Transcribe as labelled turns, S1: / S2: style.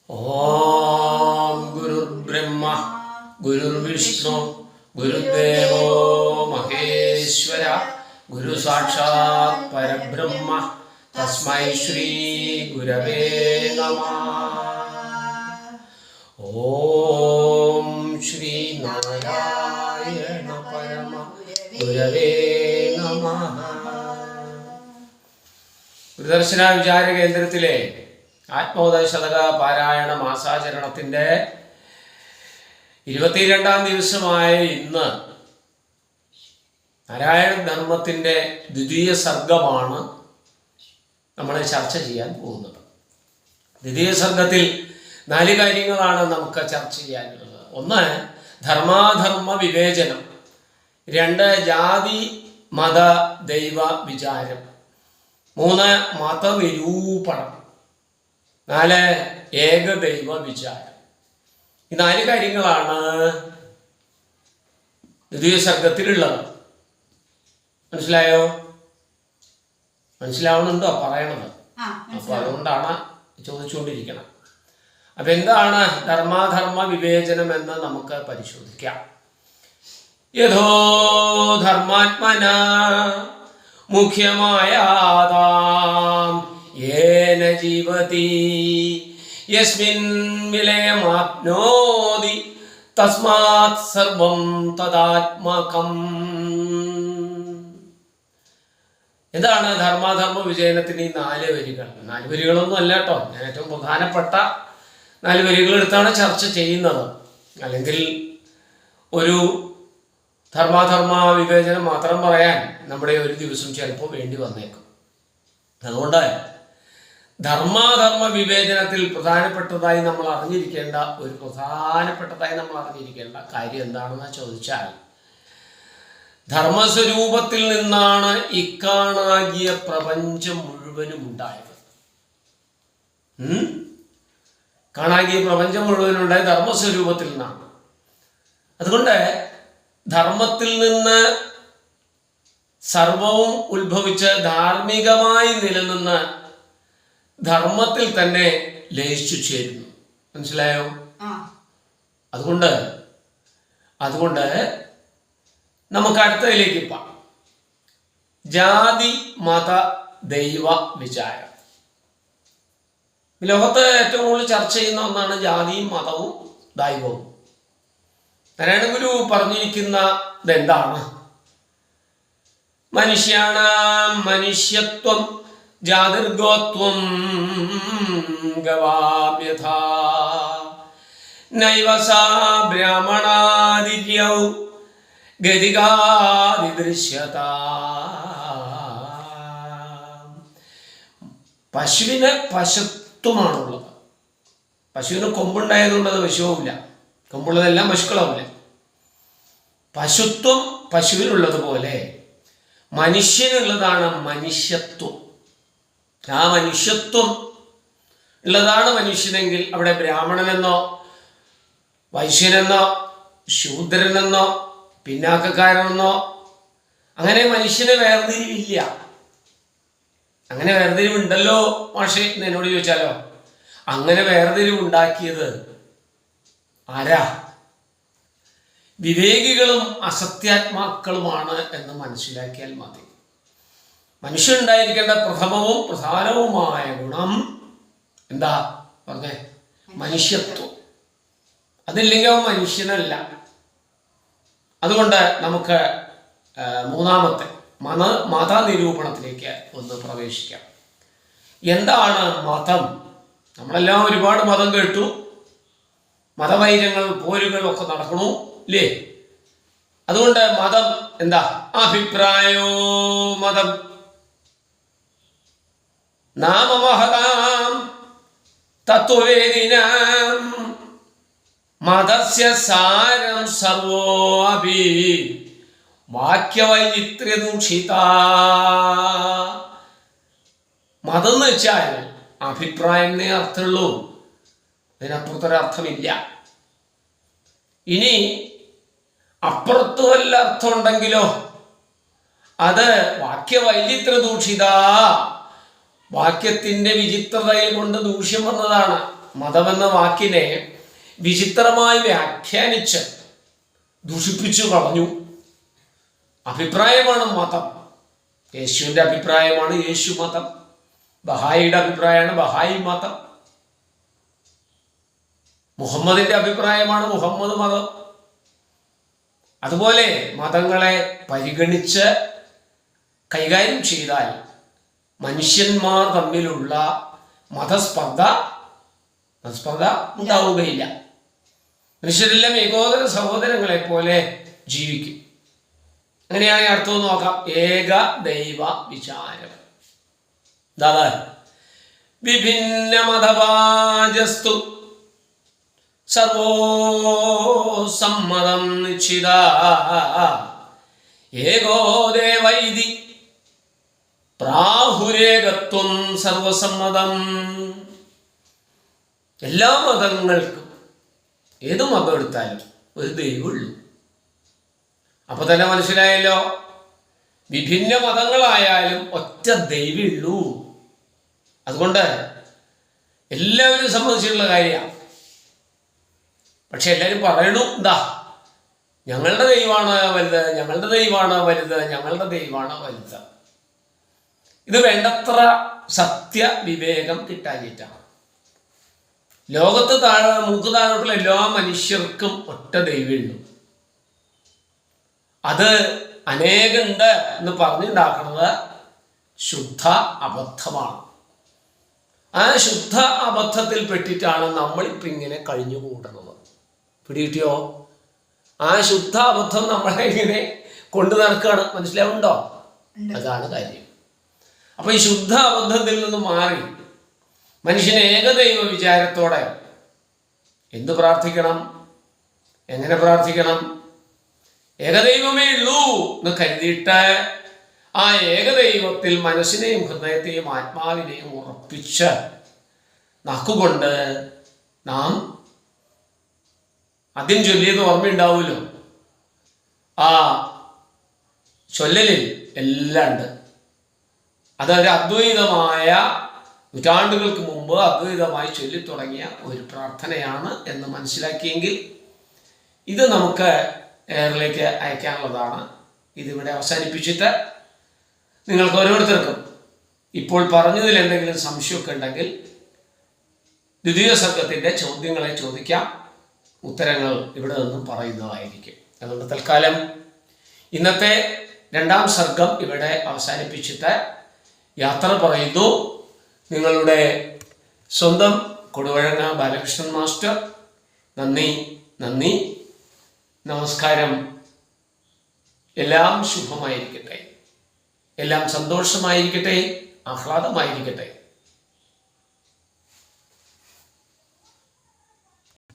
S1: ഓം ഗുരുർബ്രഹ്മ ഗുരുർവിഷ്ണു ഗുരുദേവോ മഹേശ്വര ഗുരു സാക്ഷാത് പരബ്രഹ്മ തസ്മൈ ശ്രീ ഗുരവേ നമഃ. ഓം ശ്രീ നാരായണ പരമ ഗുരവേ നമഃ. ഗുരുദർശന വിചാര കേന്ദ്രത്തിലെ ആത്മോദശതക പാരായണ മാസാചരണത്തിൻ്റെ 22-ാം ദിവസമായ ഇന്ന് നാരായണ ധർമ്മത്തിൻ്റെ ദ്വിതീയ സർഗമാണ് നമ്മൾ ചർച്ച ചെയ്യാൻ പോകുന്നത്. ദ്വിതീയ സർഗത്തിൽ 4 കാര്യങ്ങളാണ് നമുക്ക് ചർച്ച ചെയ്യാനുള്ളത്. 1 ധർമാധർമ്മ വിവേചനം, 2 ജാതി മത ദൈവ വിചാരം, 3 മതനിരൂപണം, 4 ഏകദൈവ വിചാരം. ഈ 4 കാര്യങ്ങളാണ് ദ്വിതീയ സർഗത്തിലുള്ളത്. മനസ്സിലായോ? മനസ്സിലാവണുണ്ടോ പറയണത്? അപ്പൊ അതുകൊണ്ടാണ് ചോദിച്ചുകൊണ്ടിരിക്കണം. അപ്പൊ എന്താണ് ധർമാധർമ്മ വിവേചനം എന്ന് നമുക്ക് പരിശോധിക്കാം. യഥോ ധർമാത്മന മുഖ്യമായാതാം യേന ജീവതി യസ്മിൻ വിലയമാപ്നോതി തസ്മാത് സർവം തദാത്മകം. എന്താണ് ധർമാധർമ്മ വിജയനത്തിന് ഈ 4 വരികൾ? 4 വരികളൊന്നും അല്ല കേട്ടോ, ഞാൻ ഏറ്റവും പ്രധാനപ്പെട്ട 4 വരികൾ എടുത്താണ് ചർച്ച ചെയ്യുന്നത്. അല്ലെങ്കിൽ ഒരു ധർമാധർമ്മ വിവേചനം മാത്രം പറയാൻ നമ്മുടെ ഒരു ദിവസം ചിലപ്പോൾ വേണ്ടി വന്നേക്കും. അതുകൊണ്ട് ധർമാധർമ്മ വിവേചനത്തിൽ പ്രധാനപ്പെട്ടതായി നമ്മൾ അറിഞ്ഞിരിക്കേണ്ട കാര്യം എന്താണെന്ന് ചോദിച്ചാൽ, ധർമ്മസ്വരൂപത്തിൽ നിന്നാണ് ഇക്കാണാകിയ പ്രപഞ്ചം മുഴുവനും ഉണ്ടായത്. കാണാകിയ പ്രപഞ്ചം മുഴുവനും ഉണ്ടായത് ധർമ്മസ്വരൂപത്തിൽ നിന്നാണ്. അതുകൊണ്ട് ധർമ്മത്തിൽ നിന്ന് സർവവും ഉത്ഭവിച്ച് ധാർമ്മികമായി നിലനിന്ന് ധർമ്മത്തിൽ തന്നെ ലയിച്ചു ചേരുന്നു. മനസ്സിലായോ? അതുകൊണ്ട് നമുക്ക് അടുത്തതിലേക്ക് പോകാം. ജാതി മത ദൈവ വിചാരം. ലോകത്ത് ഏറ്റവും കൂടുതൽ ചർച്ച ചെയ്യുന്ന ഒന്നാണ് ജാതിയും മതവും ദൈവവും. നാരായണ ഗുരു പറഞ്ഞിരിക്കുന്നത് എന്താണ്? മനുഷ്യാണാം മനുഷ്യത്വം ജാതിർഗോത്വം ഗവാമ്യഥാ നൈവ സാ ബ്രാഹ്മണാദിര്യൗ ഗതികാദിദൃശ്യത. പശുവിന് പശുത്വമാണുള്ളത്. പശുവിന് കൊമ്പുണ്ടായതുകൊണ്ട് അത് പശുവുമില്ല, കൊമ്പുള്ളതെല്ലാം പശുക്കളാവില്ല. പശുത്വം പശുവിനുള്ളതുപോലെ മനുഷ്യനുള്ളതാണ് മനുഷ്യത്വം. ആ മനുഷ്യത്വം ഉള്ളതാണ് മനുഷ്യനെങ്കിൽ അവിടെ ബ്രാഹ്മണനെന്നോ വൈശ്യനെന്നോ ശൂദ്രനെന്നോ പിന്നാക്കക്കാരനെന്നോ അങ്ങനെ മനുഷ്യനെ വേർതിരിവില്ല. അങ്ങനെ വേർതിരിവുണ്ടല്ലോ മാഷേ എന്ന് എന്നോട് ചോദിച്ചാലോ? അങ്ങനെ വേർതിരിവുണ്ടാക്കിയത് ആരാ? വിവേകികളും അസത്യാത്മാക്കളുമാണ് എന്ന് മനസ്സിലാക്കിയാൽ മതി. മനുഷ്യനുണ്ടായിരിക്കേണ്ട പ്രഥമവും പ്രധാനവുമായ ഗുണം എന്താ പറഞ്ഞേ? മനുഷ്യത്വം. അതില്ലെങ്കിൽ അവൻ മനുഷ്യനല്ല. അതുകൊണ്ട് നമുക്ക് 3-ാമത്തെ മതനിരൂപണത്തിലേക്ക് ഒന്ന് പ്രവേശിക്കാം. എന്താണ് മതം? നമ്മളെല്ലാം ഒരുപാട് മതം കേട്ടു, മതവൈരങ്ങൾ പോരുകൾ ഒക്കെ നടക്കണു ഇല്ലേ? അതുകൊണ്ട് മതം എന്താ? അഭിപ്രായോ മതം നാമമഹതാം തത്വവേദിനാം മതസ്യ സാരം സർവോ അഭി വാക്യവൈചിത്ര്യദൂഷിത. മതം എന്ന് വെച്ചാൽ അഭിപ്രായം എന്നേ അർത്ഥമുള്ളൂ, അതിനപ്പുറത്തൊരർത്ഥമില്ല. ഇനി അപ്പുറത്ത് വല്ല അർത്ഥം ഉണ്ടെങ്കിലോ അത് വാക്യവൈചിത്ര്യദൂഷിത, വാക്യത്തിന്റെ വിചിത്രതയിൽ കൊണ്ട് ദൂഷ്യം വന്നതാണ്. മതമെന്ന വാക്കിനെ വിചിത്രമായി വ്യാഖ്യാനിച്ച് ദൂഷിപ്പിച്ചു കളഞ്ഞു. അഭിപ്രായമാണ് മതം. യേശുവിൻ്റെ അഭിപ്രായമാണ് യേശു മതം. ബഹായിയുടെ അഭിപ്രായമാണ് ബഹായി മതം. മുഹമ്മദിന്റെ അഭിപ്രായമാണ് മുഹമ്മദ് മതം. അതുപോലെ മതങ്ങളെ പരിഗണിച്ച് കൈകാര്യം ചെയ്താൽ മനുഷ്യന്മാർ തമ്മിലുള്ള മതസ്പർദ്ധ ഉണ്ടാവുകയില്ല. മനുഷ്യരെല്ലാം ഏകോദര സഹോദരങ്ങളെ പോലെ ജീവിക്കും. അങ്ങനെയാണ് അർത്ഥം നോക്കാം. ഏക ദൈവ വിചാരം. വിഭിന്ന മതവാജസ്തു സർവോ സമ്മതം നിശ്ചിത ഏകോ ദേവൈതി പ്രാഹുരേകത്വം സർവസമ്മതം. എല്ലാ മതങ്ങൾക്കും ഏത് മതം എടുത്താലും ഒരു ദൈവമുള്ളൂ. അപ്പൊ തന്നെ മനസ്സിലായല്ലോ, വിഭിന്ന മതങ്ങളായാലും ഒറ്റ ദൈവമുള്ളൂ. അതുകൊണ്ട് എല്ലാവരും സംബന്ധിച്ചിട്ടുള്ള കാര്യമാണ്. പക്ഷെ എല്ലാവരും പറയണു, ഞങ്ങളുടെ ദൈവമാണ് വലുത്, ഞങ്ങളുടെ ദൈവമാണ് വലുത്, ഞങ്ങളുടെ ദൈവമാണ് വലുത്. ഇത് വേണ്ടത്ര സത്യവിവേകം കിട്ടാഞ്ഞിട്ടാണ്. ലോകത്ത് മൂക്ക് താഴോട്ടുള്ള എല്ലാ മനുഷ്യർക്കും ഒറ്റ ദൈവമുള്ളൂ. അത് അനേകമുണ്ട് എന്ന് പറഞ്ഞുണ്ടാക്കുന്നത് ശുദ്ധ അബദ്ധമാണ്. ആ ശുദ്ധ അബദ്ധത്തിൽ പെട്ടിട്ടാണ് നമ്മളിപ്പോൾ ഇങ്ങനെ കഴിഞ്ഞുകൂടുന്നത്. പിടികിട്ടിയോ? ആ ശുദ്ധ അബദ്ധം നമ്മളെ ഇങ്ങനെ കൊണ്ടു നടക്കുകയാണ്. മനസ്സിലാവുണ്ടോ? അതാണ് കാര്യം. അപ്പൊ ഈ ശുദ്ധ അബദ്ധത്തിൽ നിന്ന് മാറി മനുഷ്യന് ഏകദൈവ വിചാരത്തോടെ എന്ത് പ്രാർത്ഥിക്കണം, എങ്ങനെ പ്രാർത്ഥിക്കണം? ഏകദൈവമേ ഉള്ളൂ എന്ന് കരുതിയിട്ട് ആ ഏകദൈവത്തിൽ മനസ്സിനെയും ഹൃദയത്തെയും ആത്മാവിനെയും ഉറപ്പിച്ച് നാക്കുകൊണ്ട് നാം ആദ്യം ചൊല്ലിയത് ഓർമ്മയുണ്ടാവുമല്ലോ. ആ ചൊല്ലലിൽ എല്ലാം ഉണ്ട്. അതൊരു അദ്വൈതമായ, നൂറ്റാണ്ടുകൾക്ക് മുമ്പ് അദ്വൈതമായി ചൊല്ലിത്തുടങ്ങിയ ഒരു പ്രാർത്ഥനയാണ് എന്ന് മനസ്സിലാക്കിയെങ്കിൽ ഇത് നമുക്ക് എയറിലേക്ക് അയക്കാനുള്ളതാണ്. ഇതിവിടെ അവസാനിപ്പിച്ചിട്ട് നിങ്ങൾക്ക് ഓരോരുത്തർക്കും ഇപ്പോൾ പറഞ്ഞതിൽ എന്തെങ്കിലും സംശയമൊക്കെ ഉണ്ടെങ്കിൽ ദ്വിതീയ സർഗത്തിൻ്റെ ചോദ്യങ്ങളെ ചോദിക്കാം. ഉത്തരങ്ങൾ ഇവിടെ നിന്നും പറയുന്നതായിരിക്കും. അതുകൊണ്ട് തൽക്കാലം ഇന്നത്തെ രണ്ടാം സർഗം ഇവിടെ അവസാനിപ്പിച്ചിട്ട് യാത്ര പറയുന്നു. നിങ്ങളുടെ സ്വന്തം കൊടുവഴങ്ങ ബാലകൃഷ്ണൻ മാസ്റ്റർ. നന്ദി, നമസ്കാരം. എല്ലാം ശുഭമായിരിക്കട്ടെ, എല്ലാം സന്തോഷമായിരിക്കട്ടെ, ആഹ്ലാദമായിരിക്കട്ടെ.